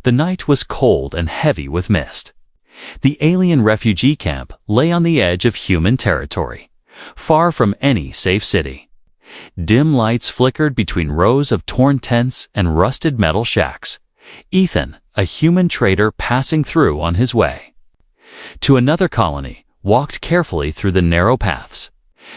The night was cold and heavy with mist. The alien refugee camp lay on the edge of human territory, far from any safe city. Dim lights flickered between rows of torn tents and rusted metal shacks. Ethan, a human trader passing through on his way to another colony, walked carefully through the narrow paths.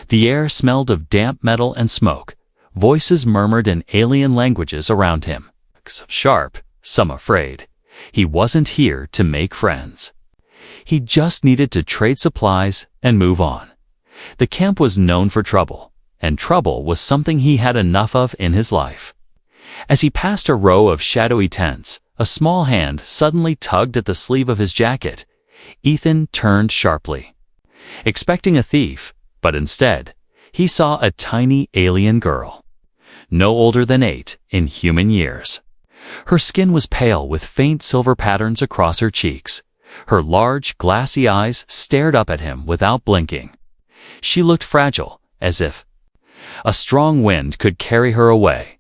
The air smelled of damp metal and smoke. Voices murmured in alien languages around him. Some sharp, some afraid. He wasn't here to make friends. He just needed to trade supplies and move on. The camp was known for trouble, and trouble was something he had enough of in his life. As he passed a row of shadowy tents, a small hand suddenly tugged at the sleeve of his jacket. Ethan turned sharply, expecting a thief, but instead, he saw a tiny alien girl, no older than 8 in human years. Her skin was pale with faint silver patterns across her cheeks. Her large, glassy eyes stared up at him without blinking. She looked fragile, as if a strong wind could carry her away.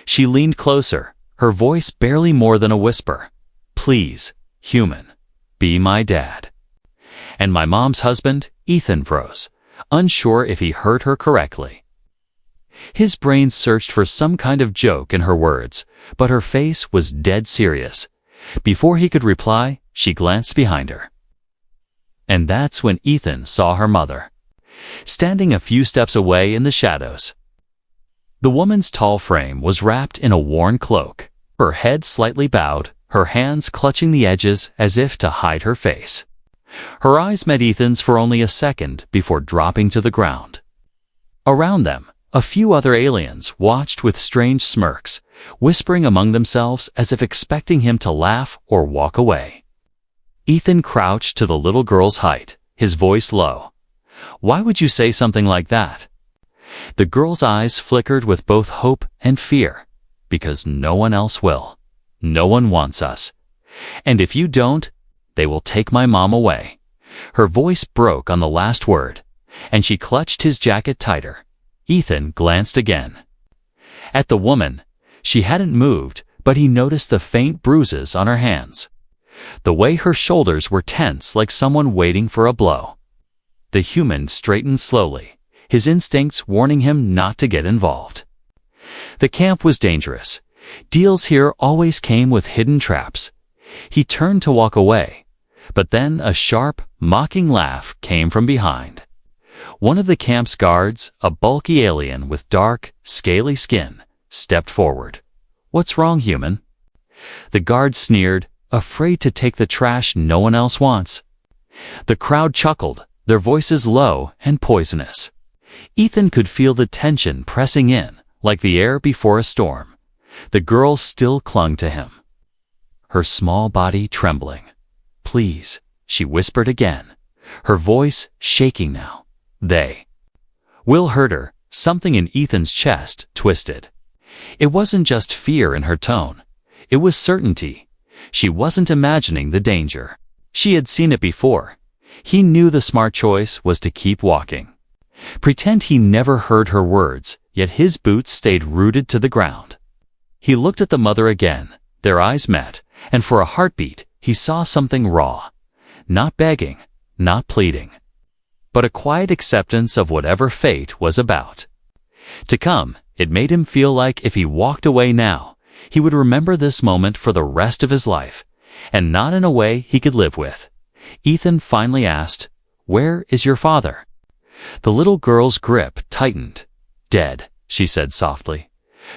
She leaned closer, her voice barely more than a whisper. "Please, human, be my dad." "And my mom's husband?" Ethan froze, unsure if he heard her correctly. His brain searched for some kind of joke in her words, but her face was dead serious. Before he could reply, she glanced behind her. And that's when Ethan saw her mother, standing a few steps away in the shadows. The woman's tall frame was wrapped in a worn cloak, her head slightly bowed, her hands clutching the edges as if to hide her face. Her eyes met Ethan's for only a second before dropping to the ground. Around them, a few other aliens watched with strange smirks, whispering among themselves as if expecting him to laugh or walk away. Ethan crouched to the little girl's height, his voice low. "Why would you say something like that?" The girl's eyes flickered with both hope and fear. "Because no one else will. No one wants us. And if you don't, they will take my mom away." Her voice broke on the last word, and she clutched his jacket tighter. Ethan glanced again at the woman. She hadn't moved, but he noticed the faint bruises on her hands. The way her shoulders were tense like someone waiting for a blow. The human straightened slowly, his instincts warning him not to get involved. The camp was dangerous. Deals here always came with hidden traps. He turned to walk away, but then a sharp, mocking laugh came from behind. One of the camp's guards, a bulky alien with dark, scaly skin, stepped forward. "What's wrong, human?" The guard sneered, "Afraid to take the trash no one else wants." The crowd chuckled, their voices low and poisonous. Ethan could feel the tension pressing in, like the air before a storm. The girl still clung to him, her small body trembling. "Please," she whispered again, her voice shaking now. "They will hurt her." Something in Ethan's chest twisted. It wasn't just fear in her tone. It was certainty. She wasn't imagining the danger. She had seen it before. He knew the smart choice was to keep walking. Pretend he never heard her words, yet his boots stayed rooted to the ground. He looked at the mother again. Their eyes met, and for a heartbeat, he saw something raw. Not begging, not pleading, but a quiet acceptance of whatever fate was about to come. It made him feel like if he walked away now, he would remember this moment for the rest of his life, and not in a way he could live with. Ethan finally asked, "Where is your father?" The little girl's grip tightened. "Dead," she said softly.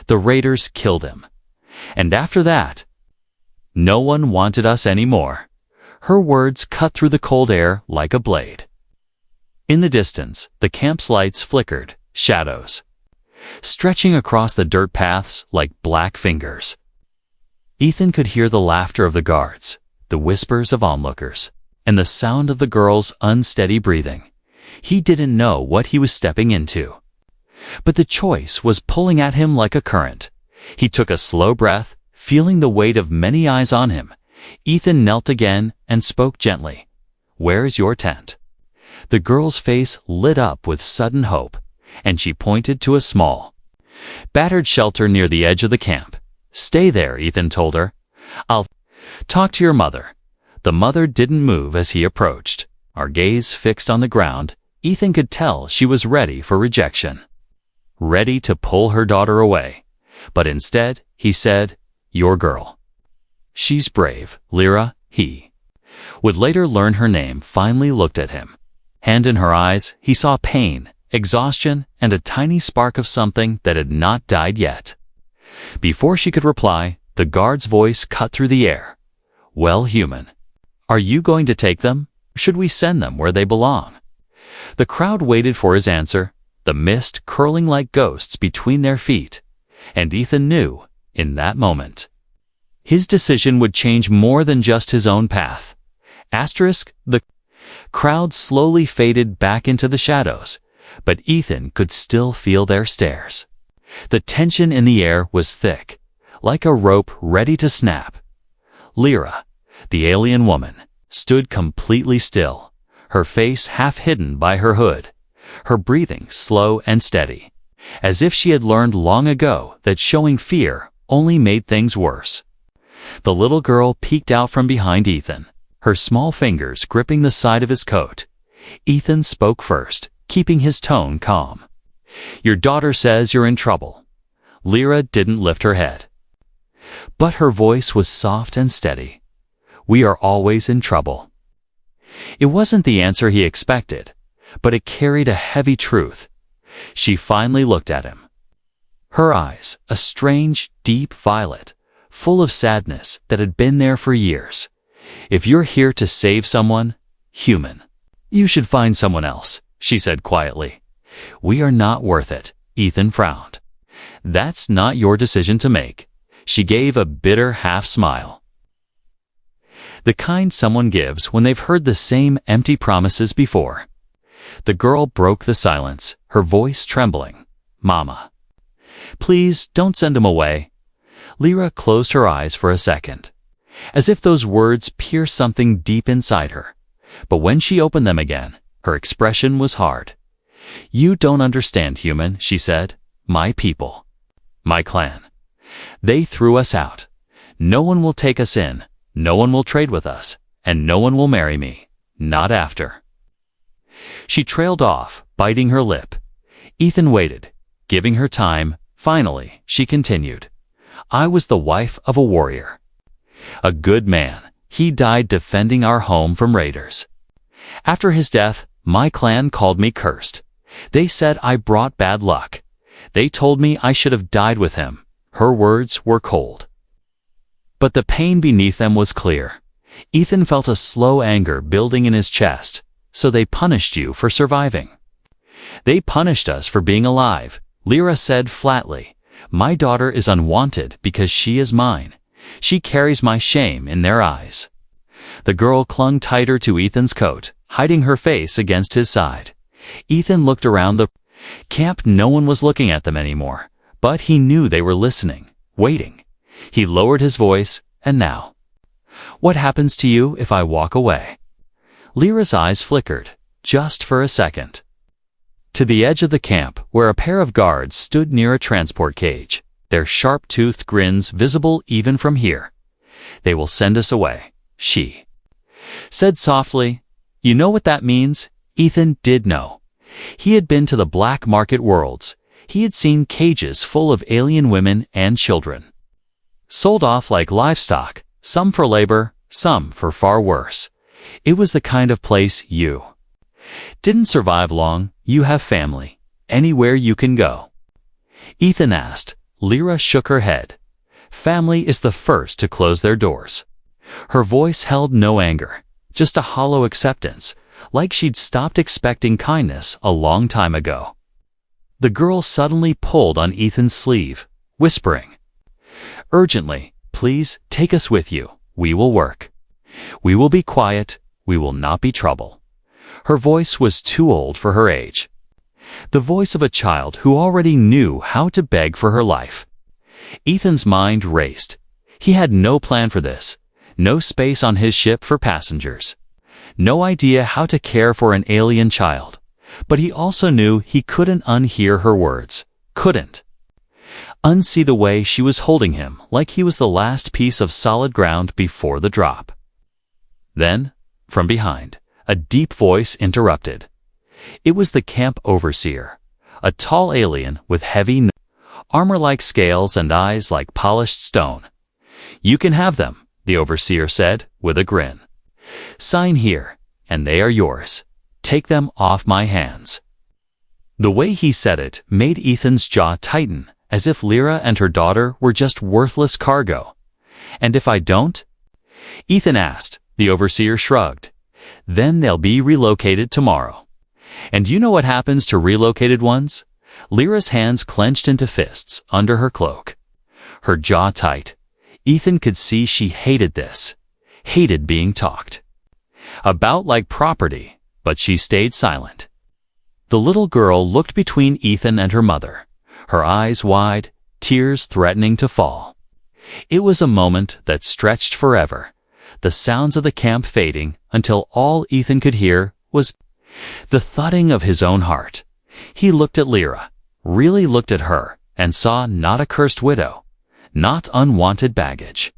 "The raiders killed him. And after that, no one wanted us anymore." Her words cut through the cold air like a blade. In the distance, the camp's lights flickered, shadows stretching across the dirt paths like black fingers. Ethan could hear the laughter of the guards, the whispers of onlookers, and the sound of the girl's unsteady breathing. He didn't know what he was stepping into, but the choice was pulling at him like a current. He took a slow breath, feeling the weight of many eyes on him. Ethan knelt again and spoke gently. "Where's your tent?" The girl's face lit up with sudden hope, and she pointed to a small, battered shelter near the edge of the camp. "Stay there," Ethan told her. Talk to your mother." The mother didn't move as he approached. Our gaze fixed on the ground, Ethan could tell she was ready for rejection. Ready to pull her daughter away. But instead, he said, "Your girl. She's brave, Lyra." He would later learn her name finally looked at him. And in her eyes, he saw pain, exhaustion, and a tiny spark of something that had not died yet. Before she could reply, the guard's voice cut through the air. "Well, human, are you going to take them? Should we send them where they belong?" The crowd waited for his answer, the mist curling like ghosts between their feet. And Ethan knew, in that moment, his decision would change more than just his own path. The crowd slowly faded back into the shadows, but Ethan could still feel their stares. The tension in the air was thick, like a rope ready to snap. Lyra, the alien woman, stood completely still, her face half hidden by her hood, her breathing slow and steady, as if she had learned long ago that showing fear only made things worse. The little girl peeked out from behind Ethan, her small fingers gripping the side of his coat. Ethan spoke first, keeping his tone calm. "Your daughter says you're in trouble." Lyra didn't lift her head, but her voice was soft and steady. "We are always in trouble." It wasn't the answer he expected, but it carried a heavy truth. She finally looked at him. Her eyes, a strange, deep violet, full of sadness that had been there for years. "If you're here to save someone, human, you should find someone else," she said quietly. "We are not worth it." Ethan frowned. "That's not your decision to make." She gave a bitter half smile. The kind someone gives when they've heard the same empty promises before. The girl broke the silence, her voice trembling. "Mama, please don't send him away." Lyra closed her eyes for a second, as if those words pierced something deep inside her. But when she opened them again, her expression was hard. "You don't understand, human," she said. "My people, my clan, they threw us out. No one will take us in, no one will trade with us, and no one will marry me. Not after." She trailed off, biting her lip. Ethan waited, giving her time. Finally, she continued. "I was the wife of a warrior. A good man. He died defending our home from raiders. After his death, my clan called me cursed. They said I brought bad luck. They told me I should have died with him." Her words were cold, but the pain beneath them was clear. Ethan felt a slow anger building in his chest. "So they punished you for surviving?" "They punished us for being alive," Lyra said flatly. "My daughter is unwanted because she is mine. She carries my shame in their eyes." The girl clung tighter to Ethan's coat, hiding her face against his side. Ethan looked around the camp. No one was looking at them anymore, but he knew they were listening, waiting. He lowered his voice. "And now, what happens to you if I walk away?" Lyra's eyes flickered, just for a second, to the edge of the camp where a pair of guards stood near a transport cage, their sharp-toothed grins visible even from here. "They will send us away," she said softly. "You know what that means?" Ethan did know. He had been to the black market worlds. He had seen cages full of alien women and children, sold off like livestock, some for labor, some for far worse. It was the kind of place you didn't survive long. "You have family. Anywhere you can go?" Ethan asked. Lyra shook her head. "Family is the first to close their doors." Her voice held no anger, just a hollow acceptance, like she'd stopped expecting kindness a long time ago. The girl suddenly pulled on Ethan's sleeve, whispering urgently, "Please, take us with you. We will work. We will be quiet. We will not be trouble." Her voice was too old for her age. The voice of a child who already knew how to beg for her life. Ethan's mind raced. He had no plan for this, no space on his ship for passengers, no idea how to care for an alien child. But he also knew he couldn't unhear her words. Couldn't. unsee the way she was holding him like he was the last piece of solid ground before the drop. Then, from behind, a deep voice interrupted. It was the camp overseer, a tall alien with heavy armor like scales and eyes like polished stone. "You can have them," the overseer said, with a grin. "Sign here, and they are yours. Take them off my hands." The way he said it made Ethan's jaw tighten, as if Lyra and her daughter were just worthless cargo. "And if I don't?" Ethan asked. The overseer shrugged. "Then they'll be relocated tomorrow." "And you know what happens to relocated ones?" Lyra's hands clenched into fists under her cloak. Her jaw tight. Ethan could see she hated this. Hated being talked about like property, but she stayed silent. The little girl looked between Ethan and her mother, her eyes wide, tears threatening to fall. It was a moment that stretched forever, the sounds of the camp fading until all Ethan could hear was the thudding of his own heart. He looked at Lyra, really looked at her, and saw not a cursed widow, not unwanted baggage,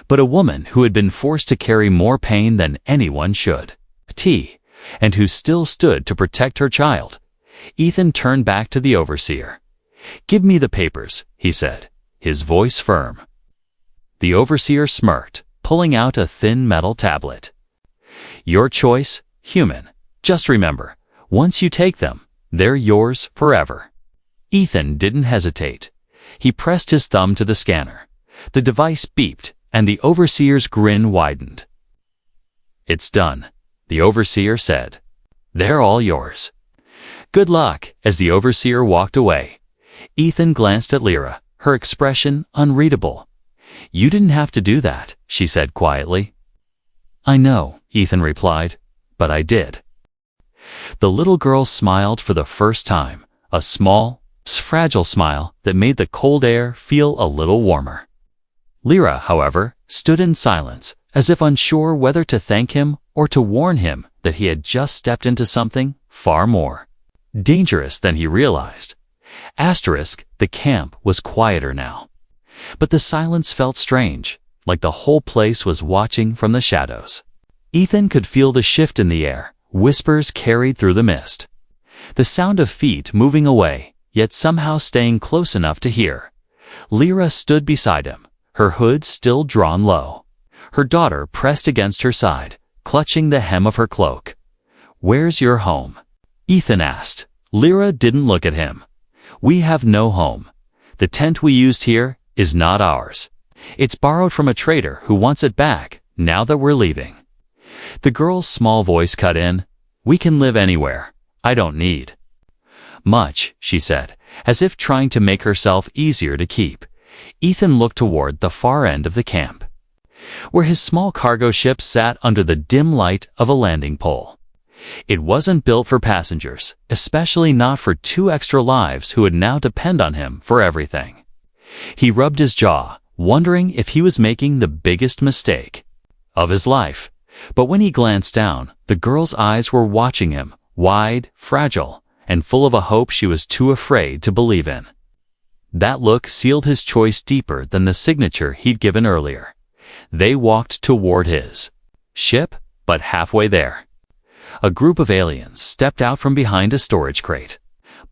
but a woman who had been forced to carry more pain than anyone should. And who still stood to protect her child. Ethan turned back to the overseer. "Give me the papers," he said, his voice firm. The overseer smirked, pulling out a thin metal tablet. "Your choice, human. Just remember, once you take them, they're yours forever." Ethan didn't hesitate. He pressed his thumb to the scanner. The device beeped, and the overseer's grin widened. "It's done," the overseer said. "They're all yours." "Good luck." As the overseer walked away, Ethan glanced at Lyra, her expression unreadable. "You didn't have to do that," she said quietly. "I know," Ethan replied, "but I did." The little girl smiled for the first time, a small, fragile smile that made the cold air feel a little warmer. Lyra, however, stood in silence, as if unsure whether to thank him or to warn him that he had just stepped into something far more dangerous than he realized. The camp was quieter now. But the silence felt strange, like the whole place was watching from the shadows. Ethan could feel the shift in the air, whispers carried through the mist. The sound of feet moving away, yet somehow staying close enough to hear. Lyra stood beside him, her hood still drawn low. Her daughter pressed against her side, clutching the hem of her cloak. "Where's your home?" Ethan asked. Lyra didn't look at him. "We have no home. The tent we used here is not ours. It's borrowed from a trader who wants it back now that we're leaving." The girl's small voice cut in. "We can live anywhere. I don't need much," she said, as if trying to make herself easier to keep. Ethan looked toward the far end of the camp, where his small cargo ship sat under the dim light of a landing pole. It wasn't built for passengers, especially not for 2 extra lives who would now depend on him for everything. He rubbed his jaw, wondering if he was making the biggest mistake of his life. But when he glanced down, the girl's eyes were watching him, wide, fragile, and full of a hope she was too afraid to believe in. That look sealed his choice deeper than the signature he'd given earlier. They walked toward his ship, but halfway there, a group of aliens stepped out from behind a storage crate.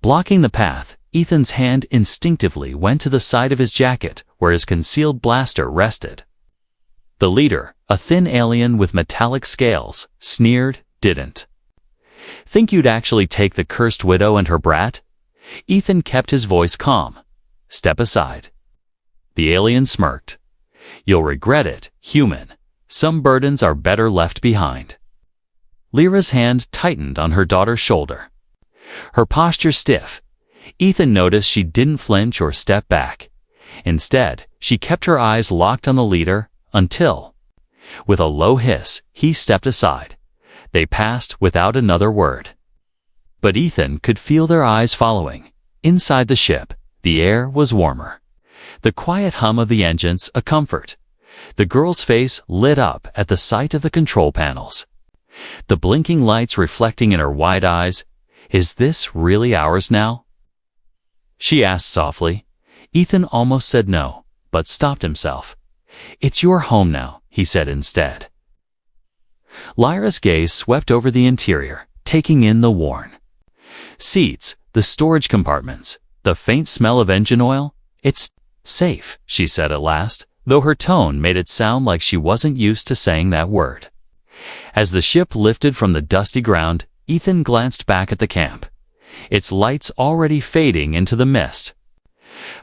Blocking the path, Ethan's hand instinctively went to the side of his jacket where his concealed blaster rested. The leader, a thin alien with metallic scales, sneered, "Didn't think you'd actually take the cursed widow and her brat?" Ethan kept his voice calm. "Step aside." The alien smirked. "You'll regret it, human. Some burdens are better left behind." Lyra's hand tightened on her daughter's shoulder, her posture stiff. Ethan noticed she didn't flinch or step back. Instead, she kept her eyes locked on the leader until, with a low hiss, he stepped aside. They passed without another word. But Ethan could feel their eyes following. Inside the ship, the air was warmer. The quiet hum of the engines a comfort. The girl's face lit up at the sight of the control panels, the blinking lights reflecting in her wide eyes. "Is this really ours now?" she asked softly. Ethan almost said no, but stopped himself. "It's your home now," he said instead. Lyra's gaze swept over the interior, taking in the worn seats, the storage compartments, the faint smell of engine oil. "It's safe," she said at last, though her tone made it sound like she wasn't used to saying that word. As the ship lifted from the dusty ground, Ethan glanced back at the camp, its lights already fading into the mist.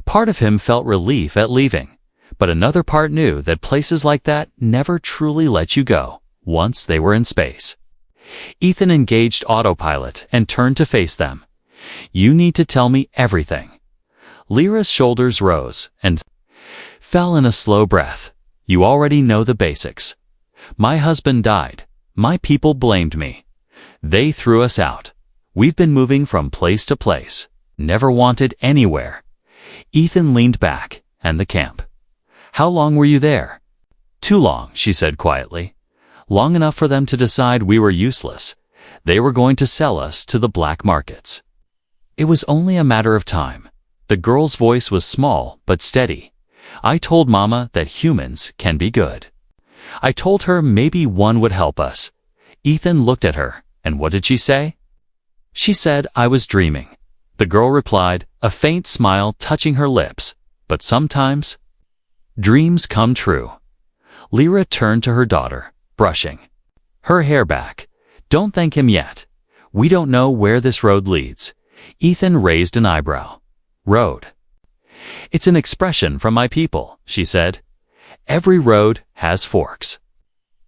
Part of him felt relief at leaving, but another part knew that places like that never truly let you go once they were in space. Ethan engaged autopilot and turned to face them. "You need to tell me everything." Lyra's shoulders rose and fell in a slow breath. "You already know the basics. My husband died. My people blamed me. They threw us out. We've been moving from place to place, never wanted anywhere." Ethan leaned back, "And the camp? How long were you there?" "Too long," she said quietly. "Long enough for them to decide we were useless. They were going to sell us to the black markets." "It was only a matter of time." The girl's voice was small but steady. "I told Mama that humans can be good. I told her maybe one would help us." Ethan looked at her, and what did she say? "She said I was dreaming." The girl replied, a faint smile touching her lips. "But sometimes dreams come true." Lyra turned to her daughter, brushing her hair back. "Don't thank him yet. We don't know where this road leads." Ethan raised an eyebrow. "Road? It's an expression from my people," she said. "Every road has forks.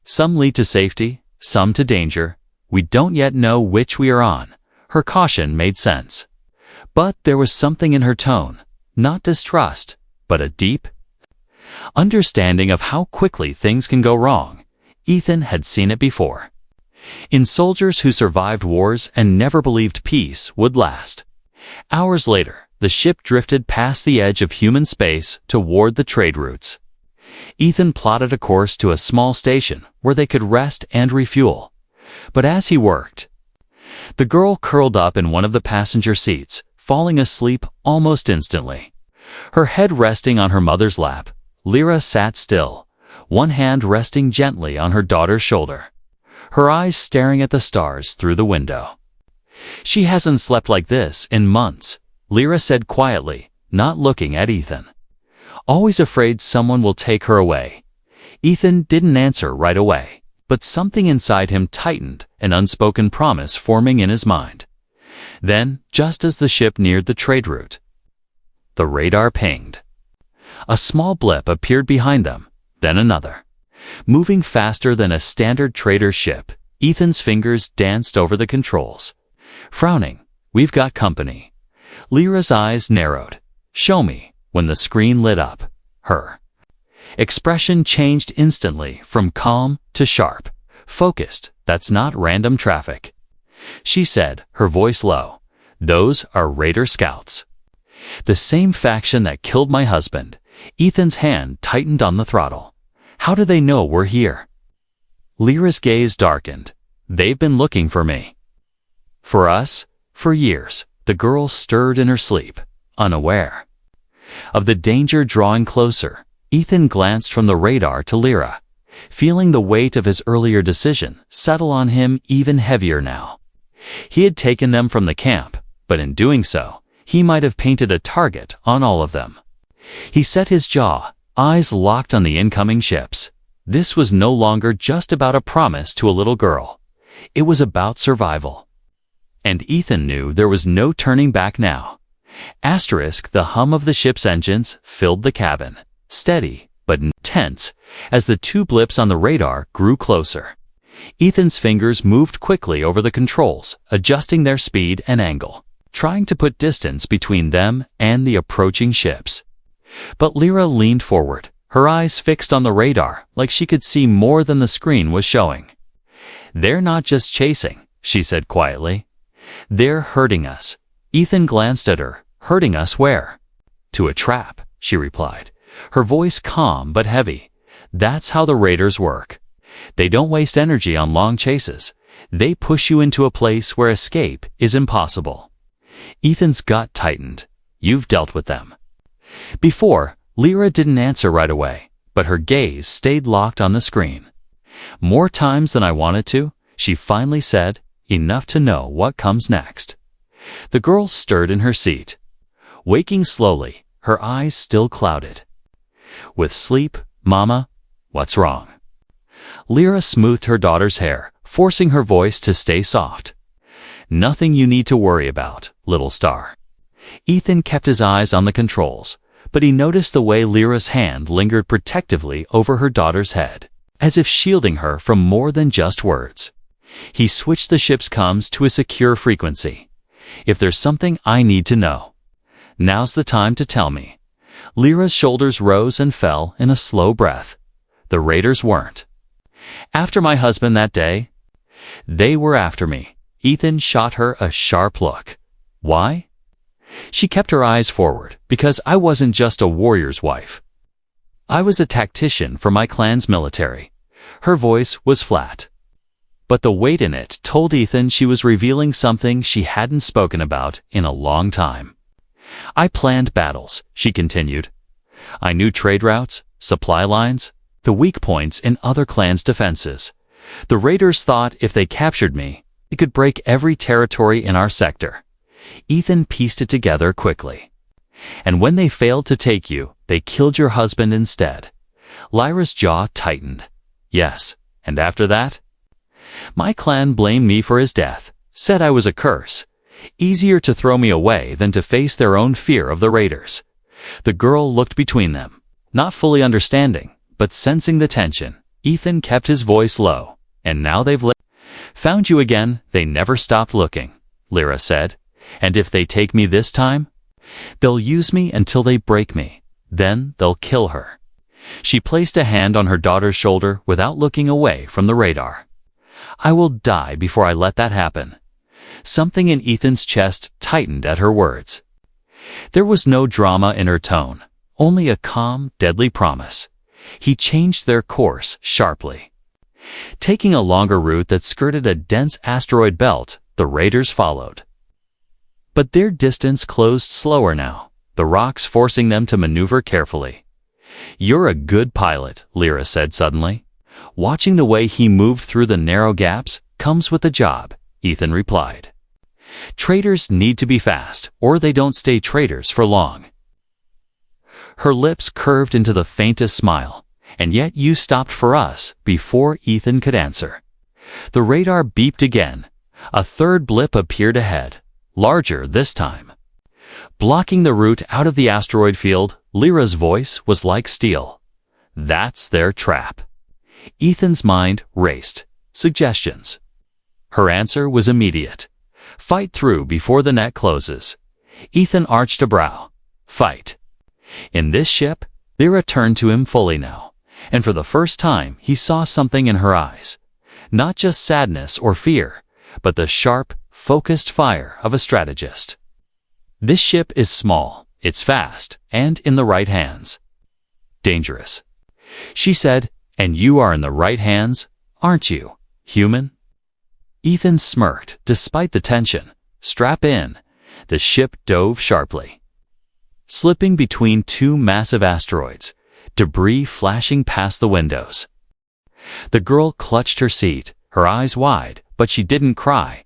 Some lead to safety, some to danger. We don't yet know which we are on." Her caution made sense. But there was something in her tone, not distrust, but a deep understanding of how quickly things can go wrong. Ethan had seen it before. In soldiers who survived wars and never believed peace would last. Hours later, the ship drifted past the edge of human space toward the trade routes. Ethan plotted a course to a small station where they could rest and refuel. But as he worked, the girl curled up in one of the passenger seats, falling asleep almost instantly. Her head resting on her mother's lap, Lyra sat still, one hand resting gently on her daughter's shoulder, her eyes staring at the stars through the window. "She hasn't slept like this in months," Lyra said quietly, not looking at Ethan. "Always afraid someone will take her away." Ethan didn't answer right away, but something inside him tightened, an unspoken promise forming in his mind. Then, just as the ship neared the trade route, the radar pinged. A small blip appeared behind them, then another. Moving faster than a standard trader ship, Ethan's fingers danced over the controls. Frowning, "We've got company." Lyra's eyes narrowed. "Show me." When the screen lit up, her expression changed instantly from calm to sharp. "Focused, that's not random traffic." She said, her voice low. "Those are Raider scouts. The same faction that killed my husband." Ethan's hand tightened on the throttle. "How do they know we're here?" Lyra's gaze darkened. "They've been looking for me." "For us?" "For years." The girl stirred in her sleep, unaware of the danger drawing closer. Ethan glanced from the radar to Lyra, feeling the weight of his earlier decision settle on him even heavier now. He had taken them from the camp, but in doing so, he might have painted a target on all of them. He set his jaw, eyes locked on the incoming ships. This was no longer just about a promise to a little girl. It was about survival. And Ethan knew there was no turning back now. The hum of the ship's engines filled the cabin, steady but tense, as the two blips on the radar grew closer. Ethan's fingers moved quickly over the controls, adjusting their speed and angle, trying to put distance between them and the approaching ships. But Lyra leaned forward, her eyes fixed on the radar like she could see more than the screen was showing. "They're not just chasing," she said quietly. "They're hurting us." Ethan glanced at her. "Hurting us where?" "To a trap," she replied, her voice calm but heavy. "That's how the Raiders work. They don't waste energy on long chases. They push you into a place where escape is impossible." Ethan's gut tightened. "You've dealt with them." Before, Lyra didn't answer right away, but her gaze stayed locked on the screen. More times than I wanted to, she finally said, enough to know what comes next. The girl stirred in her seat. Waking slowly, her eyes still clouded. With sleep, Mama, what's wrong? Lyra smoothed her daughter's hair, forcing her voice to stay soft. Nothing you need to worry about, little star. Ethan kept his eyes on the controls, but he noticed the way Lyra's hand lingered protectively over her daughter's head, as if shielding her from more than just words. He switched the ship's comms to a secure frequency. If there's something I need to know, now's the time to tell me. Lyra's shoulders rose and fell in a slow breath. The raiders weren't. After my husband that day? They were after me. Ethan shot her a sharp look. Why? She kept her eyes forward, because I wasn't just a warrior's wife. I was a tactician for my clan's military. Her voice was flat, but the weight in it told Ethan she was revealing something she hadn't spoken about in a long time. I planned battles, she continued. I knew trade routes, supply lines, the weak points in other clans' defenses. The raiders thought if they captured me, it could break every territory in our sector. Ethan pieced it together quickly. And when they failed to take you, they killed your husband instead. Lyra's jaw tightened. Yes, and after that? My clan blamed me for his death, said I was a curse. Easier to throw me away than to face their own fear of the raiders. The girl looked between them, not fully understanding, but sensing the tension. Ethan kept his voice low. And now they've found you again. They never stopped looking, Lyra said. And if they take me this time, they'll use me until they break me. Then they'll kill her. She placed a hand on her daughter's shoulder without looking away from the radar. I will die before I let that happen. Something in Ethan's chest tightened at her words. There was no drama in her tone, only a calm, deadly promise. He changed their course sharply. Taking a longer route that skirted a dense asteroid belt, the raiders followed. But their distance closed slower now, the rocks forcing them to maneuver carefully. You're a good pilot, Lyra said suddenly. Watching the way he moved through the narrow gaps comes with the job, Ethan replied. Traders need to be fast, or they don't stay traders for long. Her lips curved into the faintest smile. And yet you stopped for us before Ethan could answer. The radar beeped again. A third blip appeared ahead, larger this time. Blocking the route out of the asteroid field, Lyra's voice was like steel. That's their trap. Ethan's mind raced. Suggestions. Her answer was immediate. Fight through before the net closes. Ethan arched a brow. Fight. In this ship, Lyra turned to him fully now. And for the first time, he saw something in her eyes. Not just sadness or fear, but the sharp, focused fire of a strategist. This ship is small, it's fast, and in the right hands. Dangerous. She said, and you are in the right hands, aren't you, human? Ethan smirked, despite the tension. Strap in. The ship dove sharply, slipping between two massive asteroids, debris flashing past the windows. The girl clutched her seat, her eyes wide, but she didn't cry.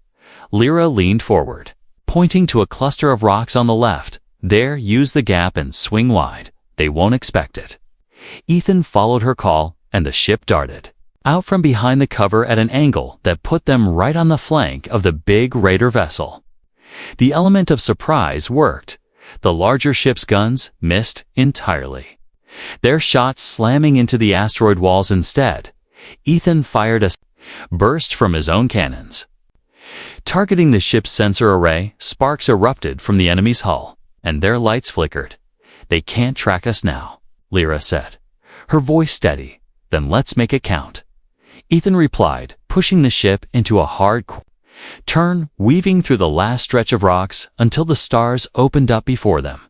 Lyra leaned forward, pointing to a cluster of rocks on the left. There, use the gap and swing wide. They won't expect it. Ethan followed her call, and the ship darted out from behind the cover at an angle that put them right on the flank of the big raider vessel. The element of surprise worked. The larger ship's guns missed entirely, their shots slamming into the asteroid walls instead. Ethan fired a burst from his own cannons. Targeting the ship's sensor array, sparks erupted from the enemy's hull, and their lights flickered. They can't track us now, Lyra said, her voice steady. Then let's make it count. Ethan replied, pushing the ship into a hard turn, weaving through the last stretch of rocks until the stars opened up before them.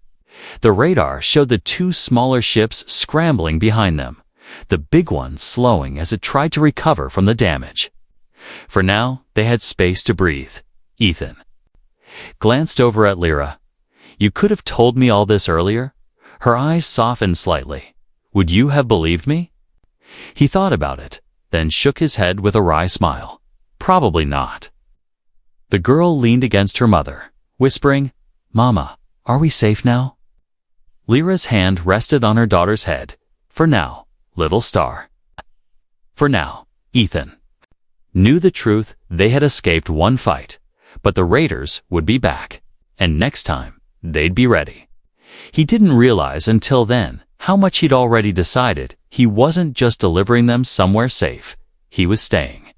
The radar showed the two smaller ships scrambling behind them, the big one slowing as it tried to recover from the damage. For now, they had space to breathe. Ethan glanced over at Lyra. You could have told me all this earlier? Her eyes softened slightly. "Would you have believed me?" He thought about it, then shook his head with a wry smile. "Probably not." The girl leaned against her mother, whispering, "Mama, are we safe now?" Lyra's hand rested on her daughter's head. "For now, little star." For now, Ethan knew the truth. They had escaped one fight, but the raiders would be back, and next time, they'd be ready. He didn't realize until then how much he'd already decided. He wasn't just delivering them somewhere safe, he was staying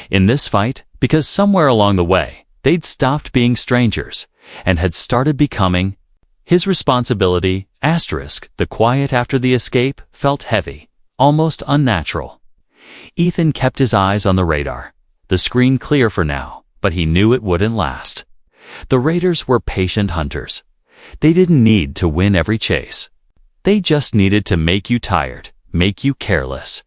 in this fight, because somewhere along the way, they'd stopped being strangers and had started becoming his responsibility. The quiet after the escape felt heavy, almost unnatural. Ethan kept his eyes on the radar, the screen clear for now, but he knew it wouldn't last. The raiders were patient hunters. They didn't need to win every chase. They just needed to make you tired, make you careless.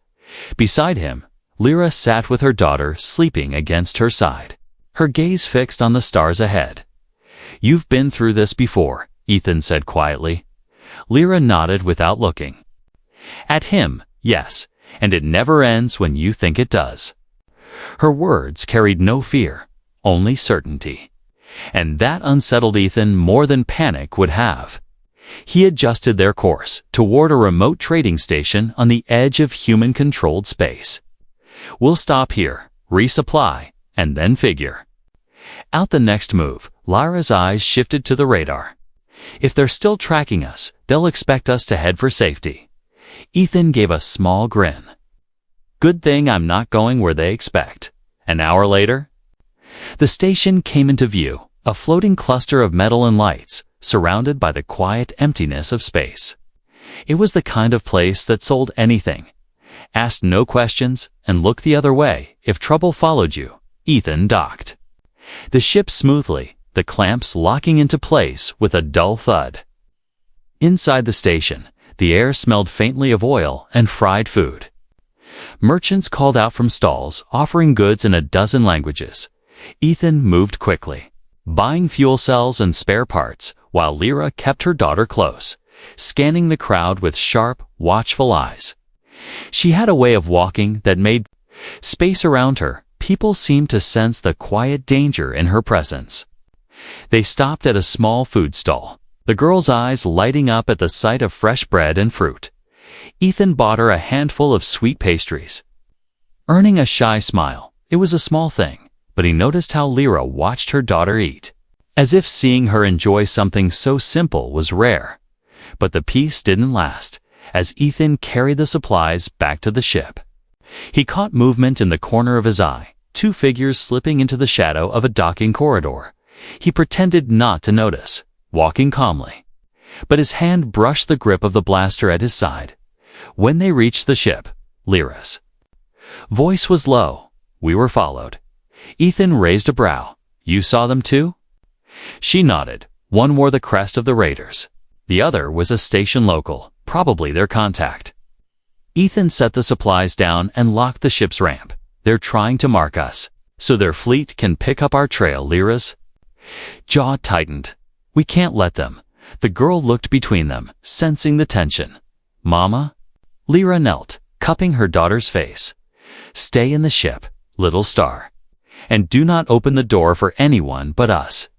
Beside him, Lyra sat with her daughter sleeping against her side, her gaze fixed on the stars ahead. "You've been through this before," Ethan said quietly. Lyra nodded without looking at him. "Yes, and it never ends when you think it does." Her words carried no fear, only certainty. And that unsettled Ethan more than panic would have. He adjusted their course toward a remote trading station on the edge of human-controlled space. "We'll stop here, resupply, and then figure out the next move." Lyra's eyes shifted to the radar. "If they're still tracking us, they'll expect us to head for safety." Ethan gave a small grin. "Good thing I'm not going where they expect." An hour later, the station came into view, a floating cluster of metal and lights, surrounded by the quiet emptiness of space. It was the kind of place that sold anything, asked no questions, and looked the other way if trouble followed you. Ethan docked the ship smoothly, the clamps locking into place with a dull thud. Inside the station, the air smelled faintly of oil and fried food. Merchants called out from stalls, offering goods in a dozen languages. Ethan moved quickly, buying fuel cells and spare parts, while Lyra kept her daughter close, scanning the crowd with sharp, watchful eyes. She had a way of walking that made space around her. People seemed to sense the quiet danger in her presence. They stopped at a small food stall, the girl's eyes lighting up at the sight of fresh bread and fruit. Ethan bought her a handful of sweet pastries, earning a shy smile. It was a small thing, but he noticed how Lyra watched her daughter eat, as if seeing her enjoy something so simple was rare. But the peace didn't last, as Ethan carried the supplies back to the ship. He caught movement in the corner of his eye, two figures slipping into the shadow of a docking corridor. He pretended not to notice, walking calmly, but his hand brushed the grip of the blaster at his side. When they reached the ship, Lyra's voice was low. "We were followed." Ethan raised a brow. "You saw them too?" She nodded. One wore the crest of the raiders. The other was a station local, probably their contact. Ethan set the supplies down and locked the ship's ramp. "They're trying to mark us, so their fleet can pick up our trail." Lyra's jaw tightened. "We can't let them." The girl looked between them, sensing the tension. "Mama?" Lyra knelt, cupping her daughter's face. "Stay in the ship, little star. And do not open the door for anyone but us."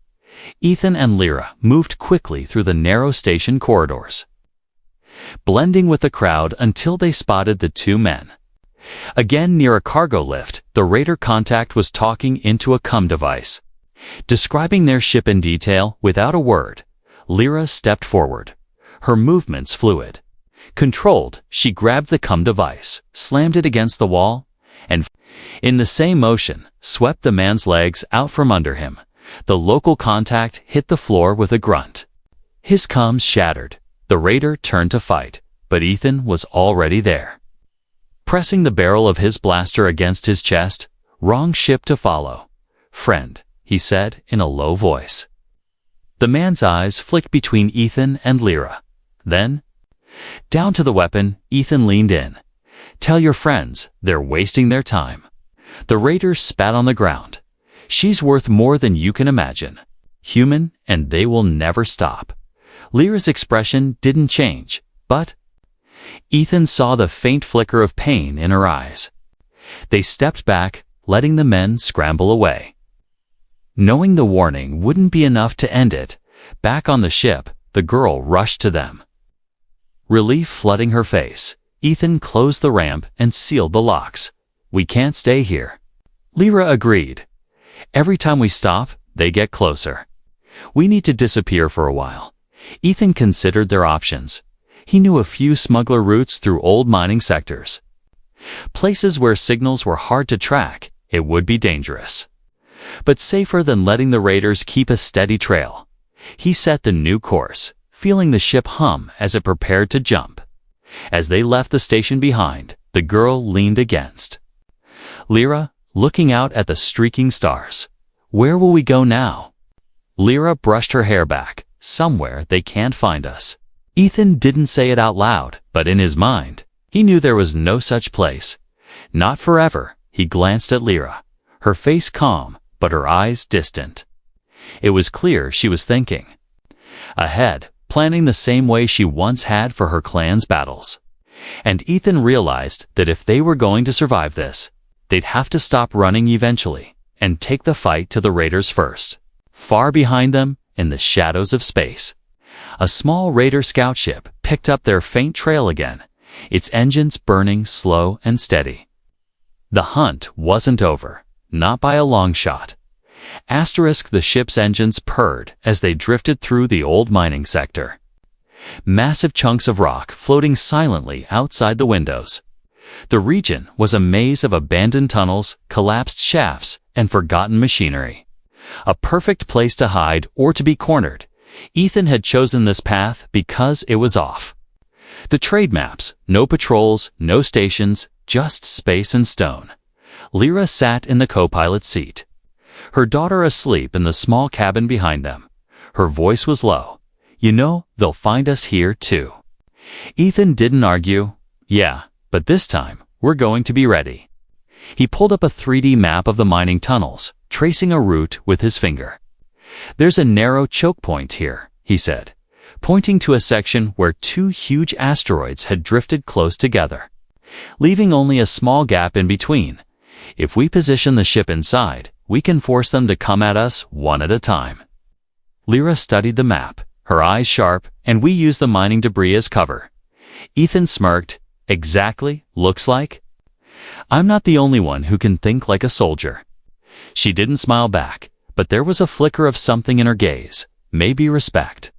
Ethan and Lyra moved quickly through the narrow station corridors, blending with the crowd until they spotted the two men. Again near a cargo lift, the raider contact was talking into a device, describing their ship in detail. Without a word, Lyra stepped forward, her movements fluid. Controlled, she grabbed the device, slammed it against the wall, and, in the same motion, swept the man's legs out from under him. The local contact hit the floor with a grunt. His comms shattered. The raider turned to fight, but Ethan was already there, pressing the barrel of his blaster against his chest. "Wrong ship to follow, friend," he said in a low voice. The man's eyes flicked between Ethan and Lyra. Then, down to the weapon, Ethan leaned in. "Tell your friends, they're wasting their time." The raider spat on the ground. "She's worth more than you can imagine. Human, and they will never stop." Lyra's expression didn't change, but Ethan saw the faint flicker of pain in her eyes. They stepped back, letting the men scramble away. Knowing the warning wouldn't be enough to end it, back on the ship, the girl rushed to them. Relief flooding her face, Ethan closed the ramp and sealed the locks. "We can't stay here." Lyra agreed. "Every time we stop, they get closer. We need to disappear for a while." Ethan considered their options. He knew a few smuggler routes through old mining sectors. Places where signals were hard to track, it would be dangerous. But safer than letting the raiders keep a steady trail. He set the new course, feeling the ship hum as it prepared to jump. As they left the station behind, the girl leaned against Lyra, looking out at the streaking stars. "Where will we go now?" Lyra brushed her hair back. "Somewhere they can't find us." Ethan didn't say it out loud, but in his mind, he knew there was no such place. Not forever. He glanced at Lyra, her face calm, but her eyes distant. It was clear she was thinking ahead, planning the same way she once had for her clan's battles. And Ethan realized that if they were going to survive this, they'd have to stop running eventually and take the fight to the raiders first. Far behind them, in the shadows of space, a small raider scout ship picked up their faint trail again, its engines burning slow and steady. The hunt wasn't over, not by a long shot. The ship's engines purred as they drifted through the old mining sector. Massive chunks of rock floating silently outside the windows. The region was a maze of abandoned tunnels, collapsed shafts, and forgotten machinery. A perfect place to hide or to be cornered. Ethan had chosen this path because it was off. The trade maps, no patrols, no stations, just space and stone. Lyra sat in the co-pilot's seat, her daughter asleep in the small cabin behind them. Her voice was low. "You know, they'll find us here too." Ethan didn't argue. "Yeah, but this time, we're going to be ready." He pulled up a 3D map of the mining tunnels, tracing a route with his finger. "There's a narrow choke point here," he said, pointing to a section where two huge asteroids had drifted close together, leaving only a small gap in between. "If we position the ship inside, we can force them to come at us one at a time." Lyra studied the map, her eyes sharp, "And we use the mining debris as cover." Ethan smirked. "Exactly, looks like." "I'm not the only one who can think like a soldier." She didn't smile back, but there was a flicker of something in her gaze. Maybe respect.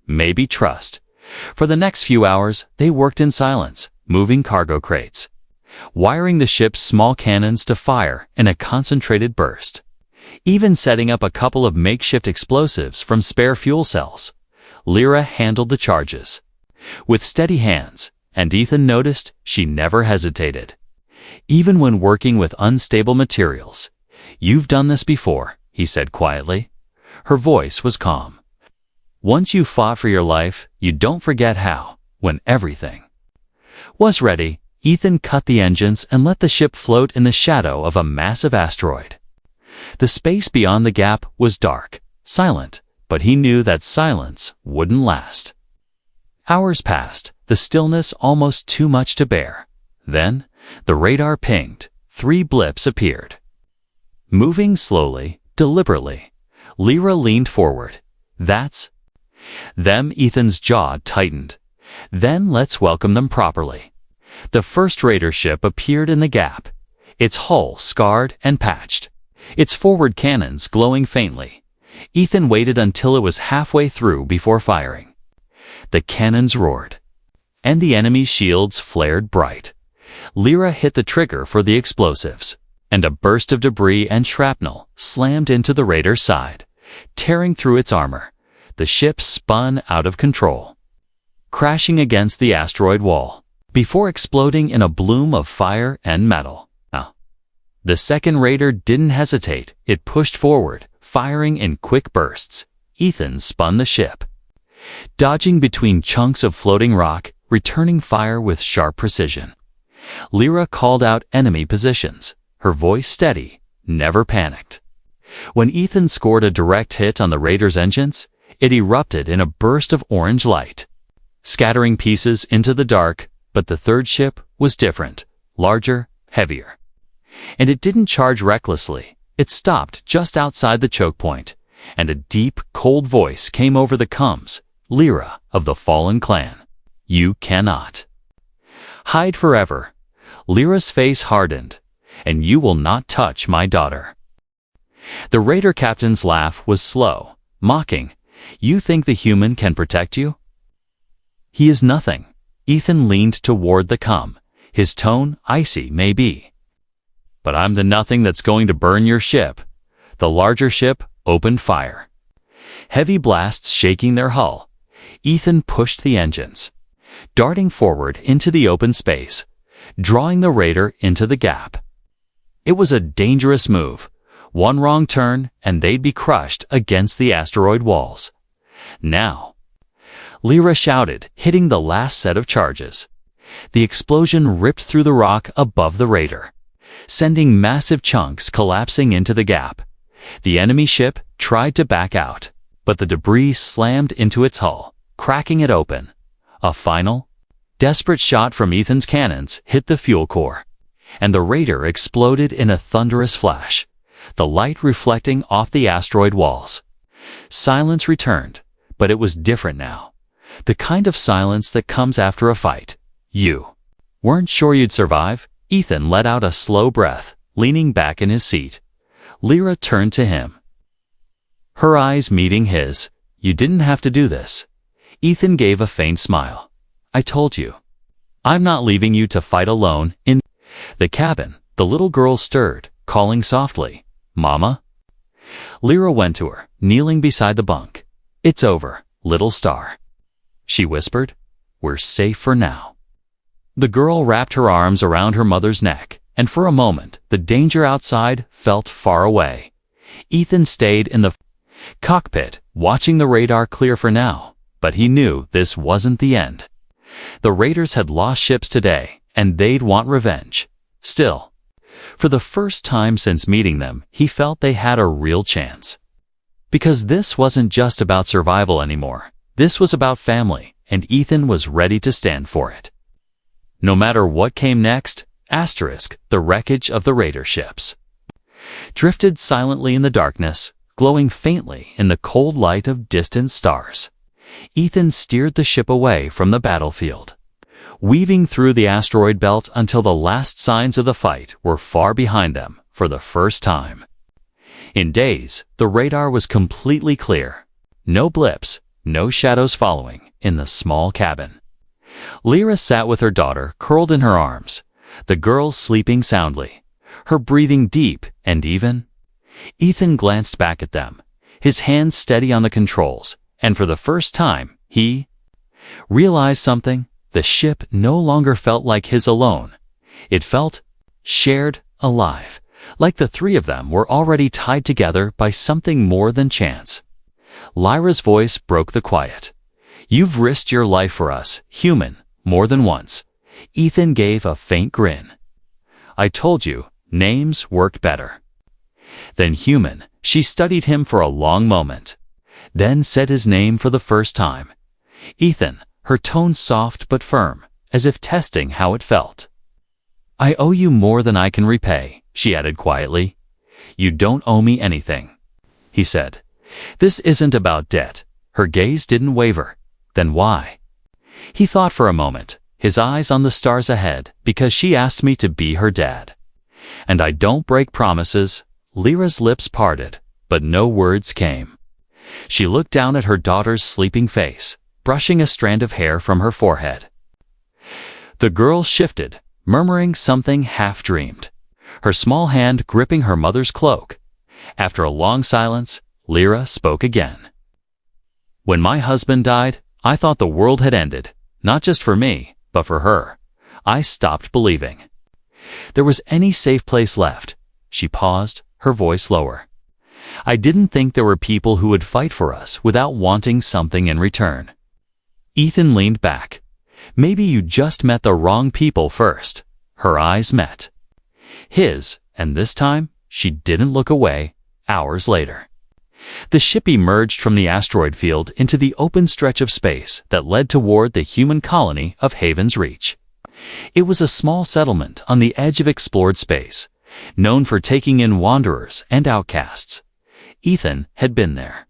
Maybe trust. For the next few hours, they worked in silence, moving cargo crates, wiring the ship's small cannons to fire in a concentrated burst, even setting up a couple of makeshift explosives from spare fuel cells. Lyra handled the charges with steady hands, and Ethan noticed she never hesitated. Even when working with unstable materials. "You've done this before," he said quietly. Her voice was calm. "Once you've fought for your life, you don't forget how." When everything was ready, Ethan cut the engines and let the ship float in the shadow of a massive asteroid. The space beyond the gap was dark, silent, but he knew that silence wouldn't last. Hours passed, the stillness almost too much to bear. Then, the radar pinged. 3 blips appeared. Moving slowly, deliberately, Lyra leaned forward. "That's them." Ethan's jaw tightened. "Then let's welcome them properly." The first raider ship appeared in the gap, its hull scarred and patched, its forward cannons glowing faintly. Ethan waited until it was halfway through before firing. The cannons roared, and the enemy's shields flared bright. Lyra hit the trigger for the explosives, and a burst of debris and shrapnel slammed into the raider's side, tearing through its armor. The ship spun out of control, crashing against the asteroid wall, before exploding in a bloom of fire and metal. The second raider didn't hesitate. It pushed forward, firing in quick bursts. Ethan spun the ship, dodging between chunks of floating rock, returning fire with sharp precision. Lyra called out enemy positions, her voice steady, never panicked. When Ethan scored a direct hit on the raider's engines, It erupted in a burst of orange light, scattering pieces into the dark, but the third ship was different, larger, heavier. And it didn't charge recklessly. It stopped just outside the choke point, and a deep, cold voice came over the comms. Lyra of the Fallen Clan, you cannot hide forever. Lyra's face hardened, and you will not touch my daughter. The raider captain's laugh was slow, mocking. You think the human can protect you? He is nothing. Ethan leaned toward the comm, his tone icy maybe. But I'm the nothing that's going to burn your ship. The larger ship opened fire. Heavy blasts shaking their hull. Ethan pushed the engines, darting forward into the open space, drawing the raider into the gap. It was a dangerous move. One wrong turn, and they'd be crushed against the asteroid walls. Now, Lyra shouted, hitting the last set of charges. The explosion ripped through the rock above the raider, sending massive chunks collapsing into the gap. The enemy ship tried to back out, but the debris slammed into its hull, cracking it open. A final, desperate shot from Ethan's cannons hit the fuel core, and the raider exploded in a thunderous flash, the light reflecting off the asteroid walls. Silence returned, but it was different now. The kind of silence that comes after a fight. You weren't sure you'd survive? Ethan let out a slow breath, leaning back in his seat. Lyra turned to him, her eyes meeting his. You didn't have to do this. Ethan gave a faint smile. I told you. I'm not leaving you to fight alone. In the cabin, the little girl stirred, calling softly, Mama? Lyra went to her, kneeling beside the bunk. It's over, little star, she whispered. We're safe for now. The girl wrapped her arms around her mother's neck, and for a moment, the danger outside felt far away. Ethan stayed in the cockpit, watching the radar clear for now, but he knew this wasn't the end. The raiders had lost ships today, and they'd want revenge. Still, for the first time since meeting them, he felt they had a real chance. Because this wasn't just about survival anymore. This was about family, and Ethan was ready to stand for it. No matter what came next, the wreckage of the raider ships drifted silently in the darkness, glowing faintly in the cold light of distant stars. Ethan steered the ship away from the battlefield, weaving through the asteroid belt until the last signs of the fight were far behind them for the first time. In days, the radar was completely clear. No blips, no shadows following in the small cabin. Lyra sat with her daughter curled in her arms, the girl sleeping soundly, her breathing deep and even. Ethan glanced back at them, his hands steady on the controls, and for the first time, he realized something. The ship no longer felt like his alone. It felt shared, alive, like the three of them were already tied together by something more than chance. Lyra's voice broke the quiet. You've risked your life for us, human, more than once. Ethan gave a faint grin. I told you, names worked better than human. She studied him for a long moment, then said his name for the first time. Ethan, her tone soft but firm, as if testing how it felt. I owe you more than I can repay, she added quietly. You don't owe me anything, he said. This isn't about debt. Her gaze didn't waver. Then why? He thought for a moment, his eyes on the stars ahead. Because she asked me to be her dad. And I don't break promises. Lyra's lips parted, but no words came. She looked down at her daughter's sleeping face, brushing a strand of hair from her forehead. The girl shifted, murmuring something half-dreamed, her small hand gripping her mother's cloak. After a long silence, Lyra spoke again. When my husband died, I thought the world had ended, not just for me, but for her. I stopped believing there was any safe place left. She paused, her voice lower. I didn't think there were people who would fight for us without wanting something in return. Ethan leaned back. Maybe you just met the wrong people first. Her eyes met his, and this time, she didn't look away. Hours later, The ship emerged from the asteroid field into the open stretch of space that led toward the human colony of Haven's Reach. It was a small settlement on the edge of explored space, known for taking in wanderers and outcasts. Ethan had been there.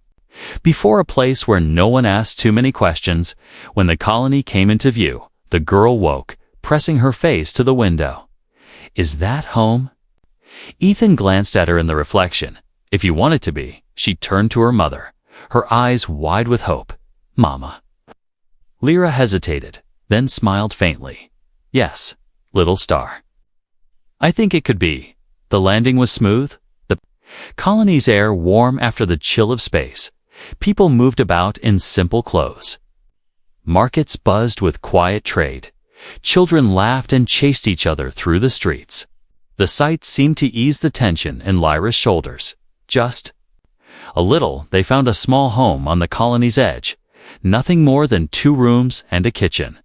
Before, a place where no one asked too many questions, when the colony came into view, the girl woke, pressing her face to the window. "Is that home?" Ethan glanced at her in the reflection. "If you want it to be." She turned to her mother, her eyes wide with hope. "Mama." Lyra hesitated, then smiled faintly. "Yes, little star. I think it could be." The landing was smooth, the colony's air warm after the chill of space. People moved about in simple clothes. Markets buzzed with quiet trade. Children laughed and chased each other through the streets. The sight seemed to ease the tension in Lyra's shoulders. Just a little. They found a small home on the colony's edge, nothing more than 2 rooms and a kitchen.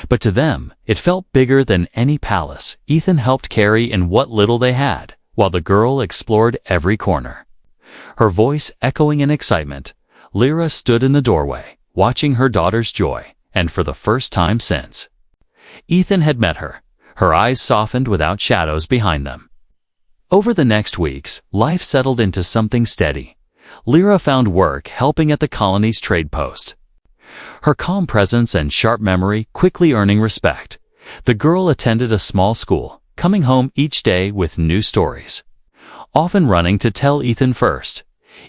But to them, it felt bigger than any palace Ethan helped carry in what little they had, while the girl explored every corner. Her voice echoing in excitement, Lyra stood in the doorway, watching her daughter's joy, and for the first time since Ethan had met her, her eyes softened without shadows behind them. Over the next weeks, life settled into something steady. Lyra found work helping at the colony's trade post. Her calm presence and sharp memory quickly earning respect. The girl attended a small school, coming home each day with new stories, often running to tell Ethan first.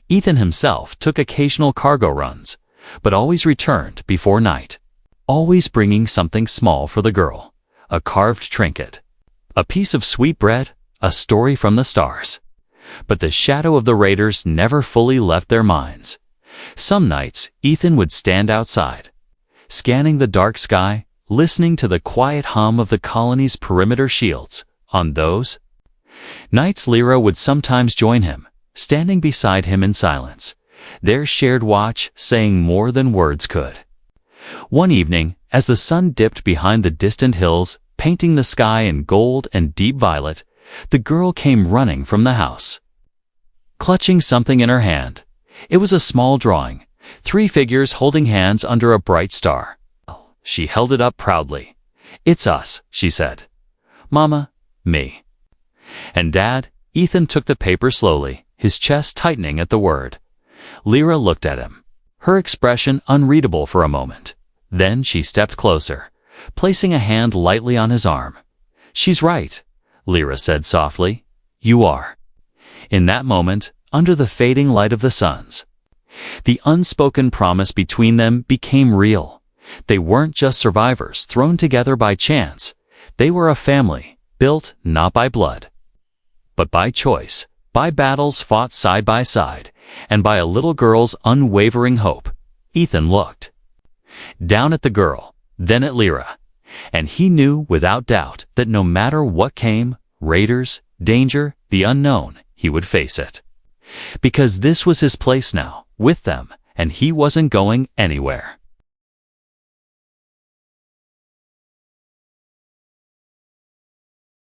Ethan himself took occasional cargo runs, but always returned before night, always bringing something small for the girl, a carved trinket, a piece of sweet bread, a story from the stars. But the shadow of the raiders never fully left their minds. Some nights, Ethan would stand outside, scanning the dark sky, listening to the quiet hum of the colony's perimeter shields. On those nights, Lyra would sometimes join him, standing beside him in silence, their shared watch saying more than words could. One evening, as the sun dipped behind the distant hills, painting the sky in gold and deep violet, the girl came running from the house, clutching something in her hand. It was a small drawing, 3 figures holding hands under a bright star. She held it up proudly. "It's us," she said. "Mama, me, and Dad." Ethan took the paper slowly, his chest tightening at the word. Lyra looked at him, her expression unreadable for a moment. Then she stepped closer, placing a hand lightly on his arm. "She's right," Lyra said softly. "You are." In that moment, under the fading light of the suns, the unspoken promise between them became real. They weren't just survivors thrown together by chance. They were a family, built not by blood, but by choice, by battles fought side by side, and by a little girl's unwavering hope. Ethan looked down at the girl, then at Lyra, and he knew without doubt that no matter what came, raiders, danger, the unknown, he would face it. Because this was his place now, with them, and he wasn't going anywhere.